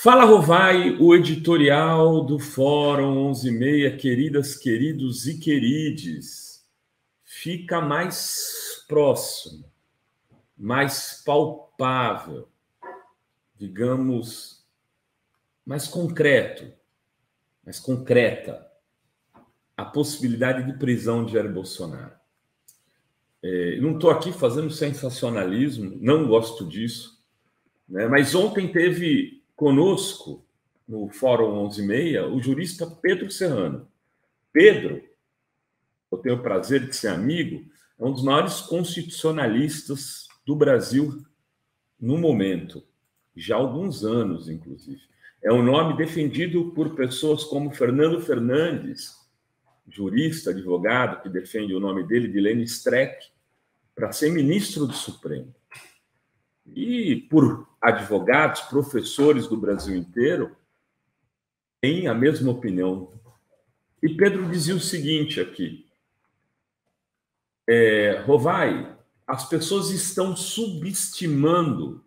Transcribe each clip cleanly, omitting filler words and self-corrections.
Fala, Rovai, o editorial do Fórum 11:30, queridas, queridos e querides, fica mais próximo, mais palpável, digamos, mais concreto, mais concreta, a possibilidade de prisão de Jair Bolsonaro. Não estou aqui fazendo sensacionalismo, não gosto disso, né? Mas ontem teve conosco, no Fórum 11:30, o jurista Pedro Serrano. Pedro, eu tenho o prazer de ser amigo, é um dos maiores constitucionalistas do Brasil no momento, já há alguns anos, inclusive. É um nome defendido por pessoas como Fernando Fernandes, jurista, advogado, que defende o nome dele, Dilene Streck, para ser ministro do Supremo. E por advogados, professores do Brasil inteiro, têm a mesma opinião. E Pedro dizia o seguinte aqui: Rovai, as pessoas estão subestimando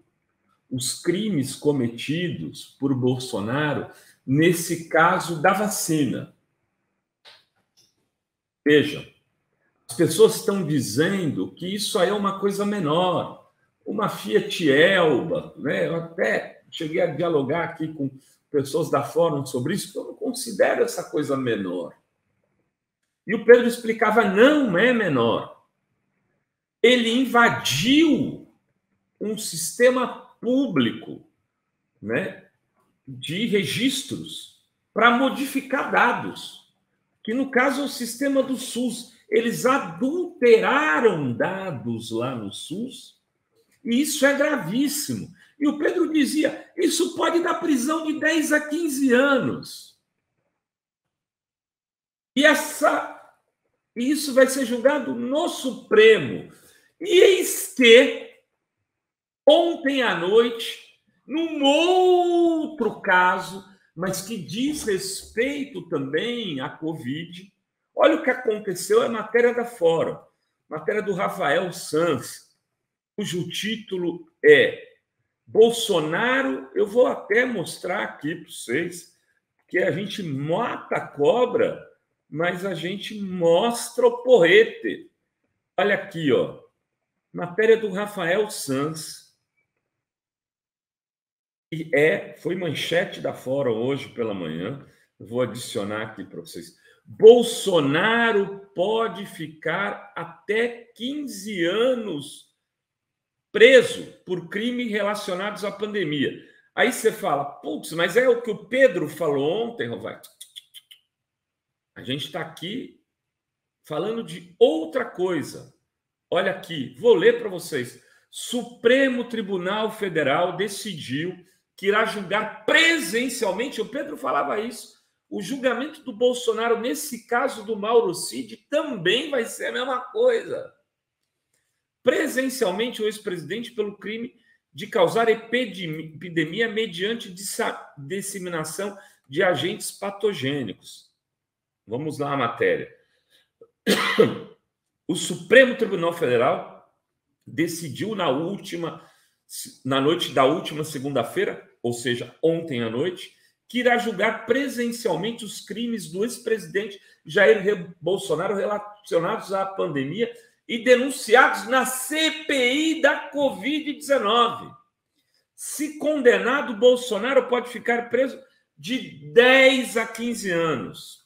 os crimes cometidos por Bolsonaro nesse caso da vacina. Vejam, as pessoas estão dizendo que isso aí é uma coisa menor, uma Fiat Elba, né? Eu até cheguei a dialogar aqui com pessoas da Fórum sobre isso, porque eu não considero essa coisa menor. E o Pedro explicava, não é menor. Ele invadiu um sistema público, né, de registros para modificar dados, que no caso é o sistema do SUS. Eles adulteraram dados lá no SUS, e isso é gravíssimo. E o Pedro dizia, isso pode dar prisão de 10 a 15 anos. E isso vai ser julgado no Supremo. E eis que, ontem à noite, num outro caso, mas que diz respeito também à Covid, olha o que aconteceu, é matéria da Fórum, matéria do Rafael Sanz, cujo título é Bolsonaro, eu vou até mostrar aqui para vocês, que a gente mata a cobra, mas a gente mostra o porrete. Olha aqui, ó, matéria do Rafael Sanz, e foi manchete da Fórum hoje pela manhã, eu vou adicionar aqui para vocês. Bolsonaro pode ficar até 15 anos preso por crimes relacionados à pandemia. Aí você fala, putz, mas é o que o Pedro falou ontem, Rovai. A gente está aqui falando de outra coisa. Olha aqui, vou ler para vocês. Supremo Tribunal Federal decidiu que irá julgar presencialmente, o Pedro falava isso, o julgamento do Bolsonaro, nesse caso do Mauro Cid, também vai ser a mesma coisa. Presencialmente o ex-presidente pelo crime de causar epidemia mediante disseminação de agentes patogênicos. Vamos lá a matéria. O Supremo Tribunal Federal decidiu na noite da última segunda-feira, ou seja, ontem à noite, que irá julgar presencialmente os crimes do ex-presidente Jair Bolsonaro relacionados à pandemia e denunciados na CPI da Covid-19. Se condenado, Bolsonaro pode ficar preso de 10 a 15 anos.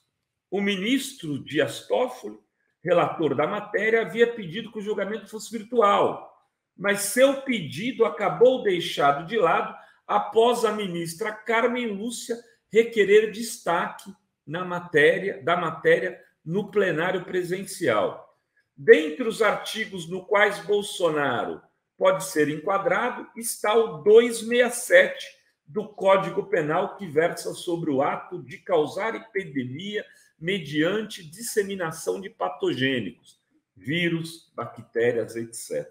O ministro Dias Toffoli, relator da matéria, havia pedido que o julgamento fosse virtual, mas seu pedido acabou deixado de lado após a ministra Carmen Lúcia requerer destaque da matéria no plenário presencial. Dentre os artigos no quais Bolsonaro pode ser enquadrado está o 267 do Código Penal, que versa sobre o ato de causar epidemia mediante disseminação de patogênicos, vírus, bactérias, etc.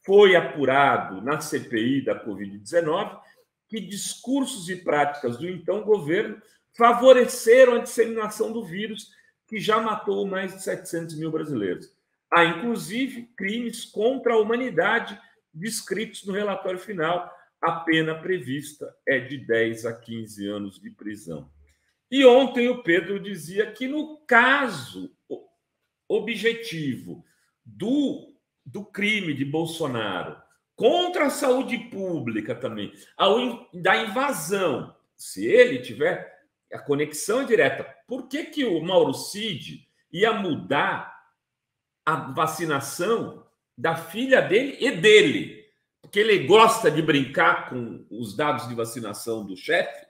Foi apurado na CPI da Covid-19 que discursos e práticas do então governo favoreceram a disseminação do vírus, que já matou mais de 700 mil brasileiros. Há, inclusive, crimes contra a humanidade descritos no relatório final, a pena prevista é de 10 a 15 anos de prisão. E ontem o Pedro dizia que no caso objetivo do crime de Bolsonaro contra a saúde pública também, da invasão, se ele tiver a conexão direta, por que o Mauro Cid ia mudar a vacinação da filha dele e dele? Porque ele gosta de brincar com os dados de vacinação do chefe.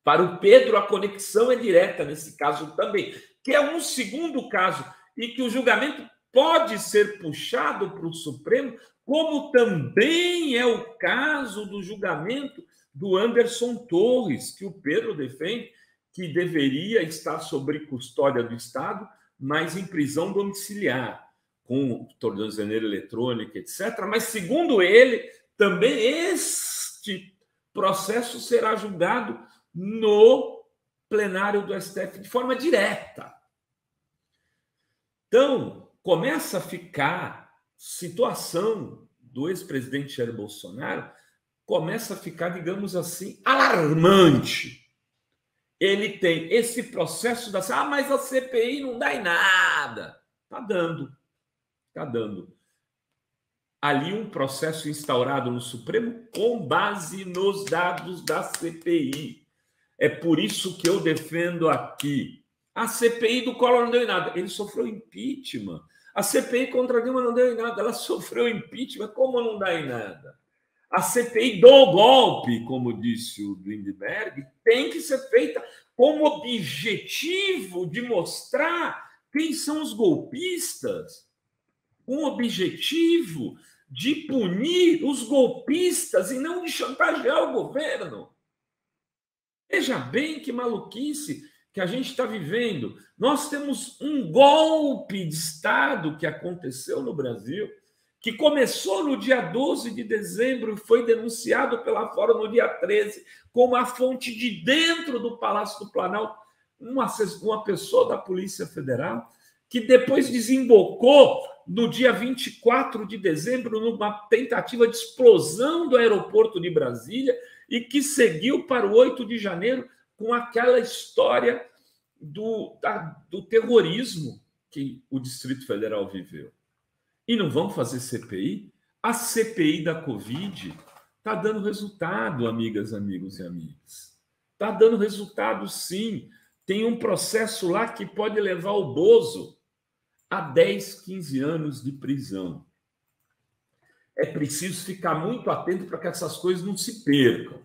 Para o Pedro, a conexão é direta nesse caso também, que é um segundo caso, e que o julgamento pode ser puxado para o Supremo, como também é o caso do julgamento do Anderson Torres, que o Pedro defende, que deveria estar sob custódia do Estado, mas em prisão domiciliar, com tornozeleira eletrônica, etc. Mas, segundo ele, também este processo será julgado no plenário do STF de forma direta. Então, começa a ficar situação do ex-presidente Jair Bolsonaro, começa a ficar, digamos assim, alarmante. Ele tem esse processo mas a CPI não dá em nada. Está dando. Está dando. Ali um processo instaurado no Supremo com base nos dados da CPI. É por isso que eu defendo aqui. A CPI do Collor não deu em nada. Ele sofreu impeachment. A CPI contra Dilma não deu em nada. Ela sofreu impeachment. Como não dá em nada? A CPI do golpe, como disse o Lindbergh, tem que ser feita com o objetivo de mostrar quem são os golpistas, com o objetivo de punir os golpistas e não de chantagear o governo. Veja bem que maluquice que a gente está vivendo. Nós temos um golpe de Estado que aconteceu no Brasil, que começou no dia 12 de dezembro e foi denunciado pela Fora no dia 13, como a fonte de dentro do Palácio do Planalto, uma pessoa da Polícia Federal, que depois desembocou no dia 24 de dezembro numa tentativa de explosão do aeroporto de Brasília e que seguiu para o 8 de janeiro com aquela história do terrorismo que o Distrito Federal viveu. E não vão fazer CPI? A CPI da Covid está dando resultado, amigas, amigos e amigas. Está dando resultado, sim. Tem um processo lá que pode levar o Bozo a 10, 15 anos de prisão. É preciso ficar muito atento para que essas coisas não se percam.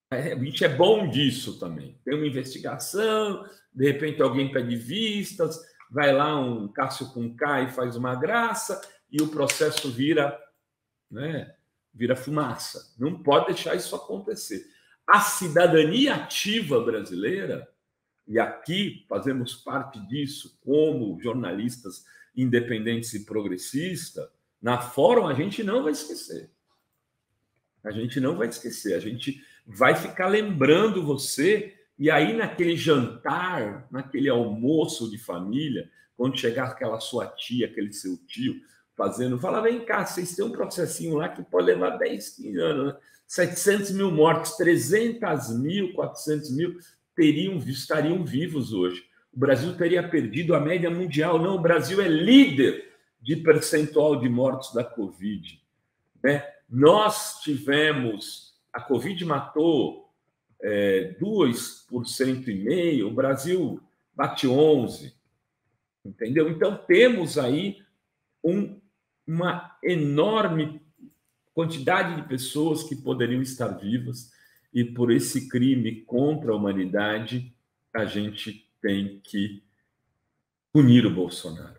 A gente é bom disso também. Tem uma investigação, de repente alguém pede vistas, vai lá um Cássio com K e faz uma graça e o processo vira fumaça. Não pode deixar isso acontecer. A cidadania ativa brasileira, e aqui fazemos parte disso como jornalistas independentes e progressistas, na Fórum a gente não vai esquecer. A gente não vai esquecer. A gente vai ficar lembrando você. E aí, naquele jantar, naquele almoço de família, quando chegar aquela sua tia, aquele seu tio, fala, vem cá, vocês têm um processinho lá que pode levar 10, 15 anos, né? 700 mil mortes, 300 mil, 400 mil estariam vivos hoje. O Brasil teria perdido a média mundial. Não, o Brasil é líder de percentual de mortes da Covid. Né? Nós tivemos... A Covid matou 2,5%, o Brasil bate 11%, entendeu? Então, temos aí uma enorme quantidade de pessoas que poderiam estar vivas e por esse crime contra a humanidade, a gente tem que punir o Bolsonaro.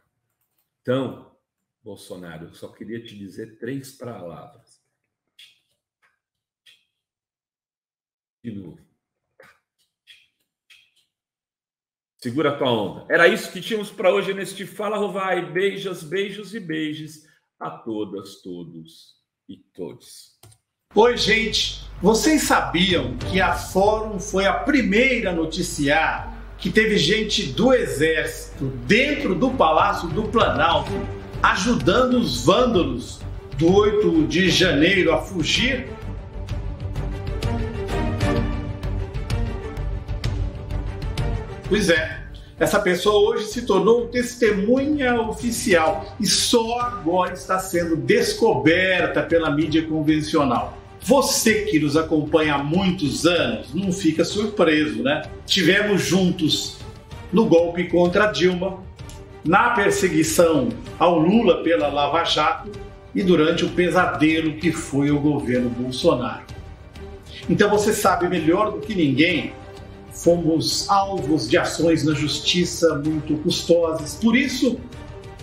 Então, Bolsonaro, eu só queria te dizer 3 palavras. De novo. Segura a tua onda. Era isso que tínhamos para hoje neste Fala Rovai. Beijos, beijos e beijos a todas, todos e todos. Oi, gente. Vocês sabiam que a Fórum foi a primeira a noticiar que teve gente do Exército dentro do Palácio do Planalto ajudando os vândalos do 8 de janeiro a fugir? Pois é, essa pessoa hoje se tornou testemunha oficial e só agora está sendo descoberta pela mídia convencional. Você que nos acompanha há muitos anos não fica surpreso, né? Tivemos juntos no golpe contra Dilma, na perseguição ao Lula pela Lava Jato e durante o pesadelo que foi o governo Bolsonaro. Então você sabe melhor do que ninguém, fomos alvos de ações na justiça muito custosas. Por isso,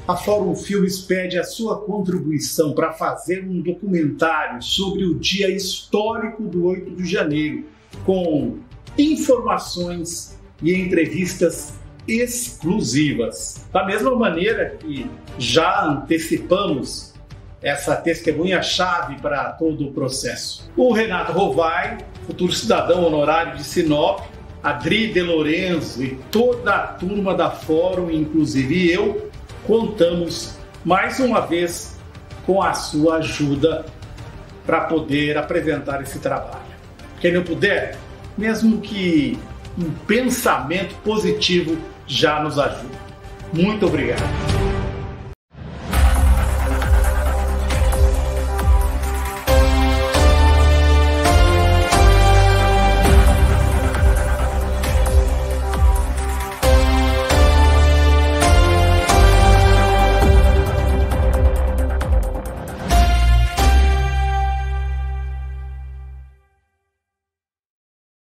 a Fórum Filmes pede a sua contribuição para fazer um documentário sobre o dia histórico do 8 de janeiro, com informações e entrevistas exclusivas. Da mesma maneira que já antecipamos essa testemunha-chave para todo o processo. O Renato Rovai, futuro cidadão honorário de Sinop, Adri De Lorenzo e toda a turma da Fórum, inclusive eu, contamos mais uma vez com a sua ajuda para poder apresentar esse trabalho. Quem não puder, mesmo que um pensamento positivo já nos ajuda. Muito obrigado.